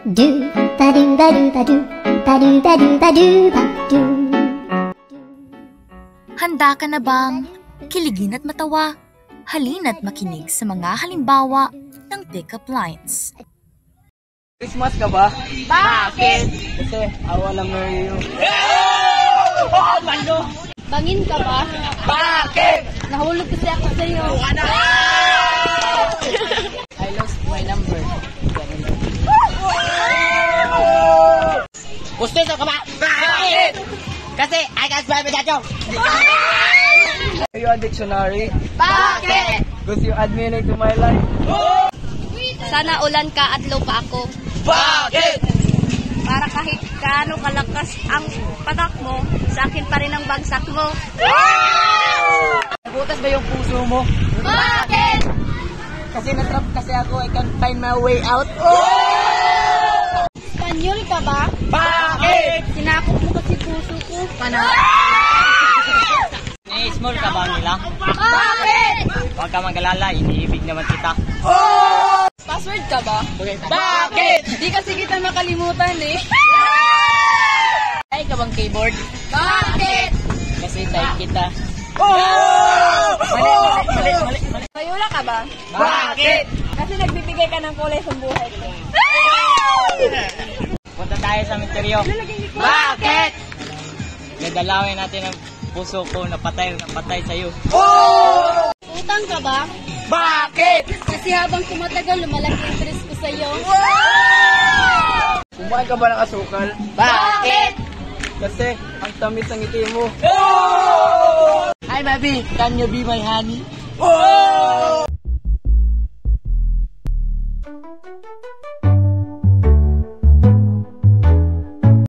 do ba do ba do ba do ba do ba do ba do ba do. Handa ka na bang kiligin at matawa? Halina't makinig sa mga halimbawa ng pick-up lines. Christmas ka ba? Bakit? Kasi awa lang na yun. Oh, malo! Bangin ka ba? Bakit? Nahulog kasi ako sa'yo. I lost my number. Gusto ka ba? Bakit? Kasi I can't spell without you. Are you a dictionary? Bakit? Gusto you add meaning to my life? Sana ulan ka at low pa ako. Bakit? Para kahit kaano kalakas ang patak mo, sa akin pa rin ang bagsak mo. Nabutas ba yung puso mo? Bakit? Kasi natrap kasi ako, I can't find my way out. Espanyol ka ba? Bakit? Sinakop mo kasi puso ko. Small ka ba nila? Bakit? Huwag ka mag-alala, iniibig naman kita. Password ka ba? Bakit? Di kasi kita makalimutan eh. Ay ka bang keyboard? Bakit? Kasi type kita. Mali. Mayula ka ba? Bakit? Kasi nagbibigay ka ng kulay sa buhay ko. Punta tayo sa misteryo. Bakit? Dadalawin natin ang puso ko na patay sa'yo. Utang ka ba? Bakit? Kasi habang tumatagal, lumalaki ang interest ko sa'yo. Kumain ka ba ng asukal? Bakit? Kasi ang tamis ng ngiti mo. Hi, baby. Can you be my honey?